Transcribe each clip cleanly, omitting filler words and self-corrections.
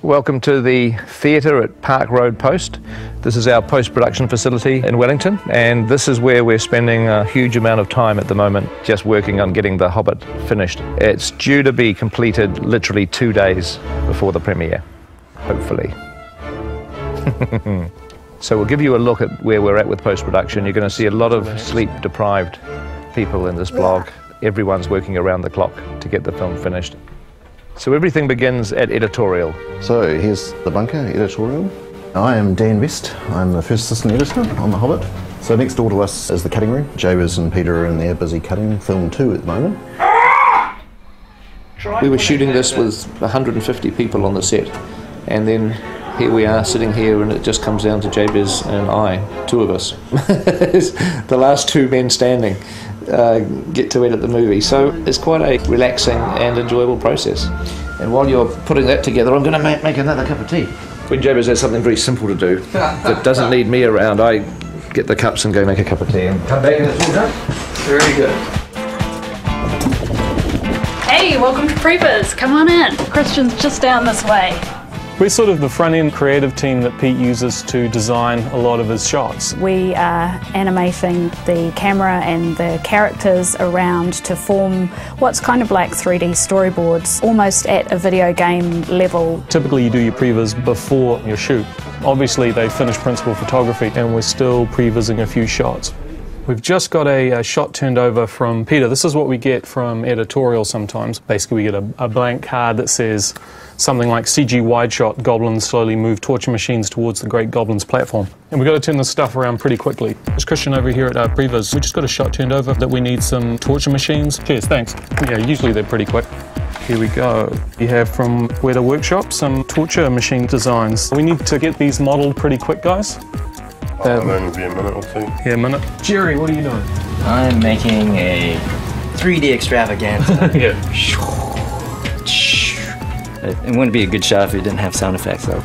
Welcome to the theatre at Park Road Post. This is our post-production facility in Wellington, and this is where we're spending a huge amount of time at the moment just working on getting The Hobbit finished. It's due to be completed literally 2 days before the premiere, hopefully. So we'll give you a look at where we're at with post-production. You're going to see a lot of sleep-deprived people in this blog. Everyone's working around the clock to get the film finished. So everything begins at editorial. So here's the bunker, editorial. I am Dan Best. I'm the first assistant editor on The Hobbit. So next door to us is the cutting room. Jabez and Peter are in there busy cutting film 2 at the moment. We were shooting this with 150 people on the set, and then here we are sitting here, and it just comes down to Jabez and I, 2 of us. The last 2 men standing get to edit the movie. So it's quite a relaxing and enjoyable process. And while you're putting that together, I'm going to make another cup of tea. When Jabez has something very simple to do that doesn't need me around, I get the cups and go make a cup of tea and come back and it's all done. Very good. Hey, welcome to Previs. Come on in. Christian's just down this way. We're sort of the front-end creative team that Pete uses to design a lot of his shots. We are animating the camera and the characters around to form what's kind of like 3D storyboards, almost at a video game level. Typically you do your previs before your shoot. Obviously they finish principal photography and we're still prevising a few shots. We've just got a shot turned over from Peter. This is what we get from editorial sometimes. Basically we get a blank card that says something like CG wide shot, goblins slowly move torture machines towards the Great Goblin's platform. And we've got to turn this stuff around pretty quickly. There's Christian over here at our previs. We just got a shot turned over that we need some torture machines. Cheers, thanks. Yeah, usually they're pretty quick. Here we go. We have from Weta Workshop some torture machine designs. We need to get these modelled pretty quick, guys. It'll only be a minute or 2. Yeah, a minute. Jerry, what are you doing? I'm making a 3D extravaganza. Yeah. It wouldn't be a good shot if it didn't have sound effects though.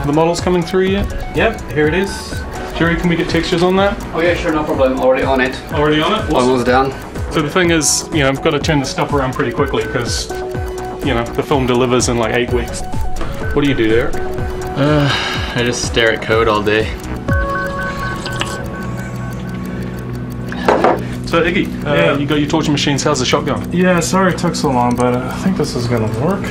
The model's coming through yet? Yep, here it is. Jerry, can we get textures on that? Oh yeah, sure, no problem. Already on it. Already on it? Awesome. Almost done. So the thing is, you know, I've got to turn the stuff around pretty quickly because, you know, the film delivers in like 8 weeks. What do you do there? I just stare at code all day. So Iggy, you got your torture machines, how's the shot going? Yeah, sorry it took so long, but I think this is gonna work.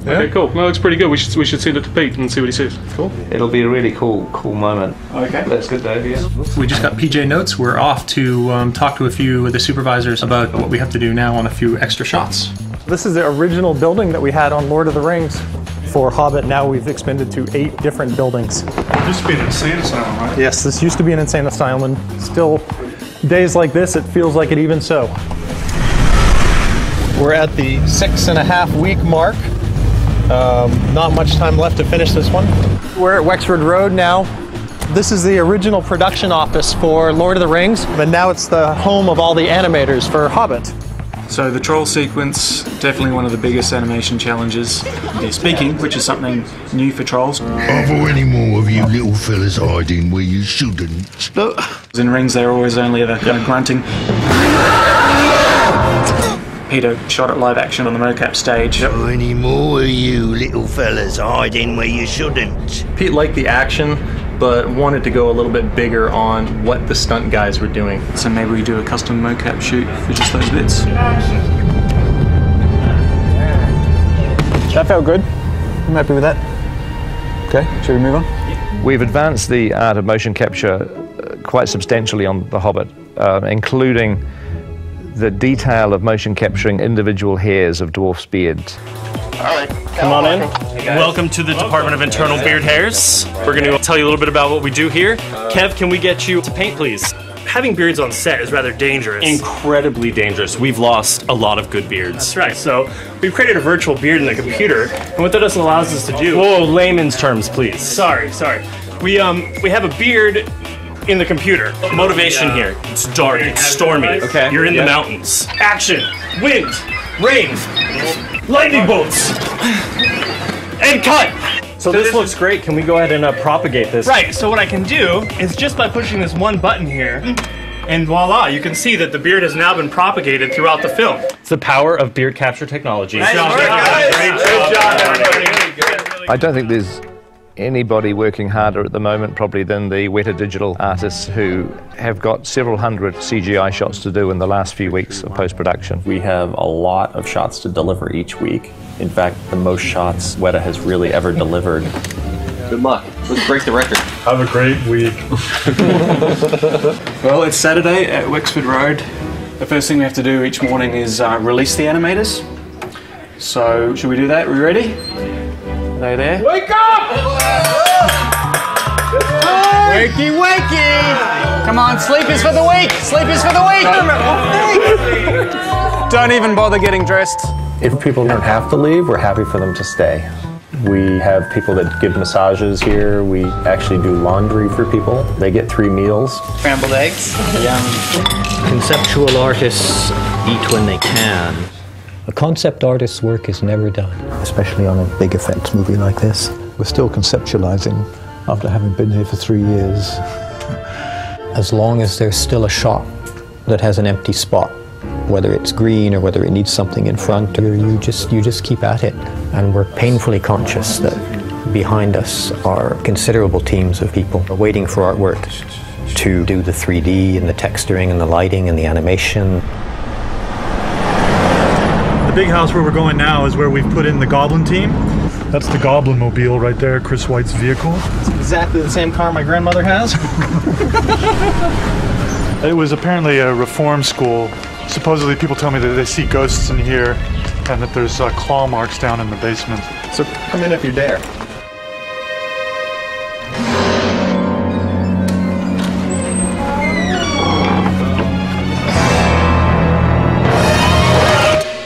Yeah. Okay, cool. No, it looks pretty good. We should send it to Pete and see what he says. Cool. It'll be a really cool moment. Okay. That's good, Dave, yeah. We just got PJ notes. We're off to talk to a few of the supervisors about what we have to do now on a few extra shots. This is the original building that we had on Lord of the Rings. For Hobbit, now we've expanded to 8 different buildings. It used to be an insane asylum, right? Yes, this used to be an insane asylum, and still, days like this, it feels like it even so. We're at the 6.5 week mark. Not much time left to finish this one. We're at Wexford Road now. This is the original production office for Lord of the Rings, but now it's the home of all the animators for Hobbit. So the troll sequence, definitely one of the biggest animation challenges. They're speaking, which is something new for trolls. Are there any more of you little fellas hiding where you shouldn't? In Rings, they're always only the kind of grunting. Peter shot it live action on the mocap stage. Are any more of you little fellas hiding where you shouldn't? Pete liked the action, but wanted to go a little bit bigger on what the stunt guys were doing. So maybe we do a custom mocap shoot for just those bits. That felt good. I'm happy with that. Okay, should we move on? We've advanced the art of motion capture quite substantially on The Hobbit, including the detail of motion capturing individual hairs of dwarfs' beards. Come on in. Welcome to the Department of Internal Beard Hairs. We're going to tell you a little bit about what we do here. Kev, can we get you to paint, please? Having beards on set is rather dangerous. Incredibly dangerous. We've lost a lot of good beards. That's right. So we've created a virtual beard in the computer, and what that allows us to do... Whoa, layman's terms, please. Sorry. We have a beard in the computer. Motivation here. It's dark, it's stormy. Okay. You're in the mountains. Action, wind, rain, lightning bolts, and cut. So this looks great. Can we go ahead and propagate this? Right, so what I can do is just by pushing this one button here, And voila, you can see that the beard has now been propagated throughout the film. It's the power of beard capture technology. Great job, everybody. I don't think there's anybody working harder at the moment probably than the Weta Digital artists who have got several hundred CGI shots to do in the last few weeks of post-production. We have a lot of shots to deliver each week. In fact, the most shots Weta has really ever delivered. Good luck. Let's break the record. Have a great week. Well, it's Saturday at Wexford Road. The first thing we have to do each morning is release the animators. So, should we do that? Are we ready? Are they there? Wake up! Wakey, wakey! Come on, sleep is for the weak! Sleep is for the weak! Don't even bother getting dressed. If people don't have to leave, we're happy for them to stay. We have people that give massages here. We actually do laundry for people. They get 3 meals. Scrambled eggs. Conceptual artists eat when they can. A concept artist's work is never done. Especially on a big effects movie like this. We're still conceptualizing after having been here for 3 years. As long as there's still a shot that has an empty spot, whether it's green or whether it needs something in front, or you just keep at it. And we're painfully conscious that behind us are considerable teams of people waiting for artwork to do the 3D and the texturing and the lighting and the animation. The big house where we're going now is where we've put in the Goblin team. That's the Goblin Mobile right there, Chris White's vehicle. It's exactly the same car my grandmother has. It was apparently a reform school. Supposedly people tell me that they see ghosts in here and that there's claw marks down in the basement. So come in if you dare.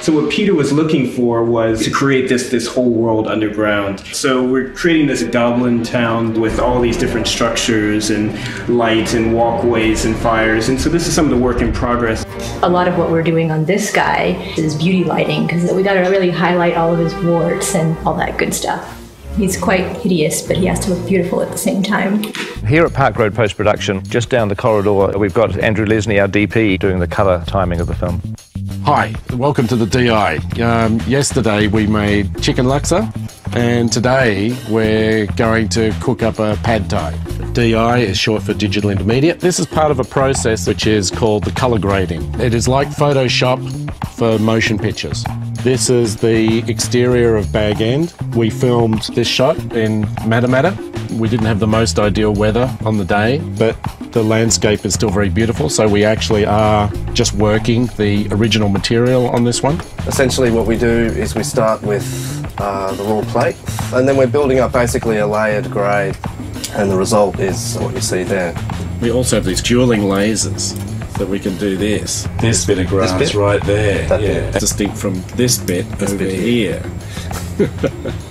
So what Peter was looking for was to create this whole world underground. So we're creating this goblin town with all these different structures and light and walkways and fires. And so this is some of the work in progress. A lot of what we're doing on this guy is beauty lighting, because we got to really highlight all of his warts and all that good stuff. He's quite hideous, but he has to look beautiful at the same time. Here at Park Road Post-Production, just down the corridor, we've got Andrew Lesney, our DP, doing the colour timing of the film. Hi, welcome to the DI. Yesterday we made chicken laksa, and today we're going to cook up a pad thai. DI is short for digital intermediate. This is part of a process which is called the colour grading. It is like Photoshop for motion pictures. This is the exterior of Bag End. We filmed this shot in Matamata. We didn't have the most ideal weather on the day, but the landscape is still very beautiful, so we actually are just working the original material on this one. Essentially what we do is we start with the raw plate, and then we're building up basically a layered grade, and the result is what you see there. We also have these dueling lasers that we can do this. This bit of grass bit? right there, That yeah, bit. distinct from this bit over bit here.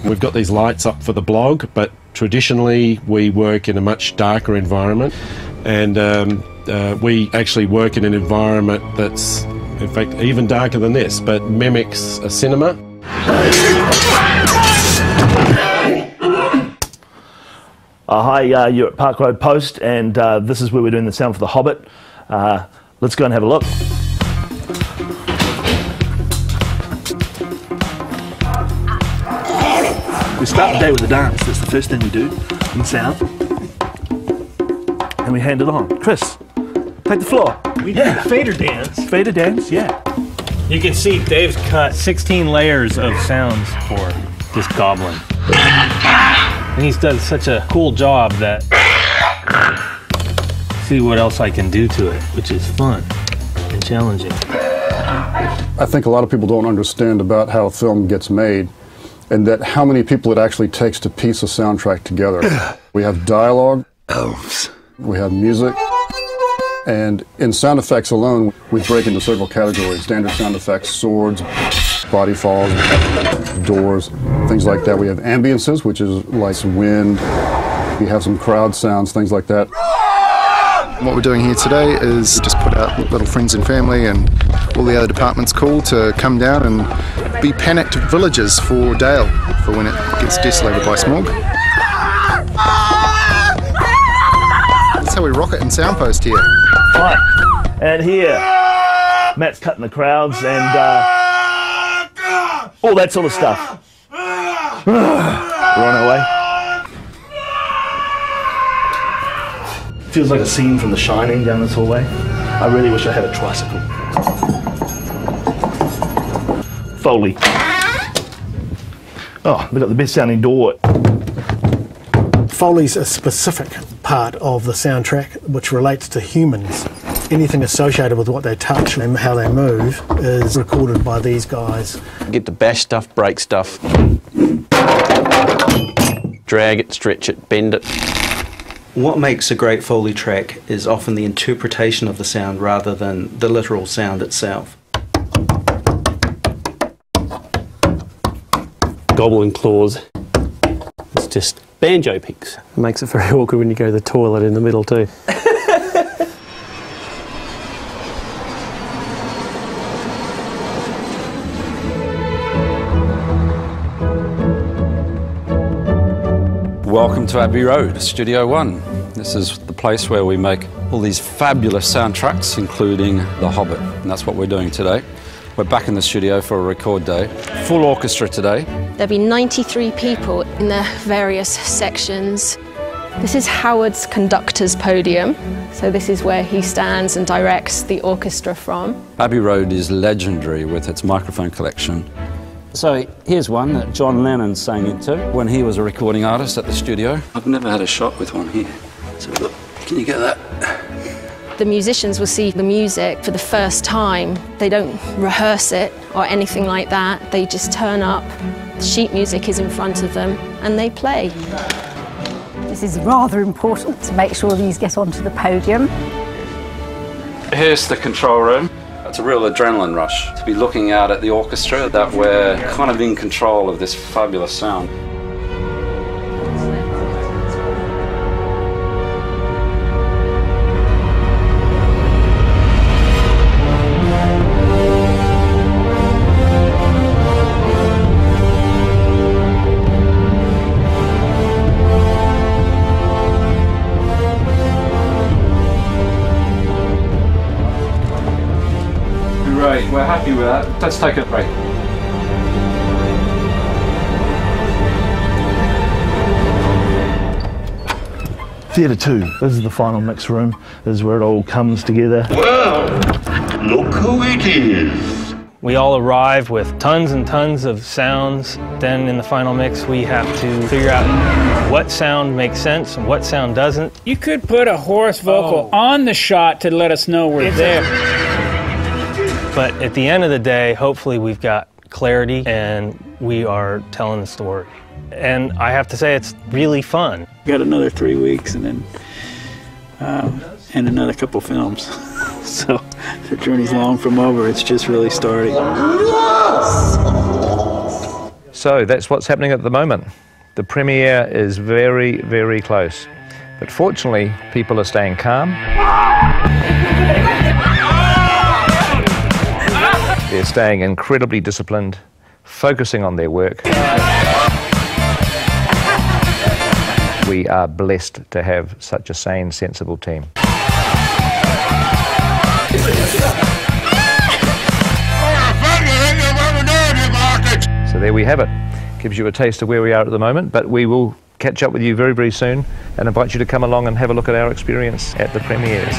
We've got these lights up for the blog, but traditionally we work in a much darker environment, and we actually work in an environment that's, in fact, even darker than this, but mimics a cinema. Hi, you're at Park Road Post, and this is where we're doing the sound for The Hobbit. Let's go and have a look. We start the day with a dance. That's the first thing we do in sound. And we hand it on. Chris, take the floor. We do fader dance. Fader dance, yeah. You can see Dave's cut 16 layers of sounds for this goblin. And he's done such a cool job that see what else I can do to it, which is fun and challenging. I think a lot of people don't understand about how a film gets made, and that how many people it actually takes to piece a soundtrack together. We have dialogue, elves, we have music, and in sound effects alone, we break into several categories: standard sound effects, swords, body falls, doors, things like that. We have ambiences, which is like some wind. We have some crowd sounds, things like that. What we're doing here today is just put out little friends and family and all the other departments call to come down and be panicked villagers for Dale, for when it gets desolated by smog. That's how we rock it in Soundpost here. Fun. And here, Matt's cutting the crowds and all that sort of stuff. We're on our way. Feels like a scene from The Shining down this hallway. I really wish I had a tricycle. Foley. Oh, they've got the best sounding door. Foley's a specific part of the soundtrack which relates to humans. Anything associated with what they touch and how they move is recorded by these guys. Get to bash stuff, break stuff, drag it, stretch it, bend it. What makes a great Foley track is often the interpretation of the sound rather than the literal sound itself. Goblin claws. It's just banjo picks. It makes it very awkward when you go to the toilet in the middle too. Welcome to Abbey Road, Studio One. This is the place where we make all these fabulous soundtracks, including The Hobbit, and that's what we're doing today. We're back in the studio for a record day. Full orchestra today. There'll be 93 people in their various sections. This is Howard's conductor's podium, so this is where he stands and directs the orchestra from. Abbey Road is legendary with its microphone collection. So here's one that John Lennon sang into when he was a recording artist at the studio. I've never had a shot with one here. So look, can you get that? The musicians will see the music for the first time. They don't rehearse it or anything like that. They just turn up, sheet music is in front of them, and they play. This is rather important to make sure these get onto the podium. Here's the control room. It's a real adrenaline rush to be looking out at the orchestra, that we're kind of in control of this fabulous sound. Great, we're happy with that. Let's take a break. Theatre 2, this is the final mix room. This is where it all comes together. Well, look who it is. We all arrive with tons and tons of sounds. Then in the final mix, we have to figure out what sound makes sense and what sound doesn't. You could put a hoarse vocal on the shot to let us know we're there. But at the end of the day, hopefully we've got clarity and we are telling the story. And I have to say, it's really fun. Got another 3 weeks and then and another couple films. So the journey's long from over. It's just really starting. So that's what's happening at the moment. The premiere is very, very close. But fortunately, people are staying calm. They're staying incredibly disciplined, focusing on their work. We are blessed to have such a sane, sensible team. So there we have it. Gives you a taste of where we are at the moment, but we will catch up with you very, very soon and invite you to come along and have a look at our experience at the premieres.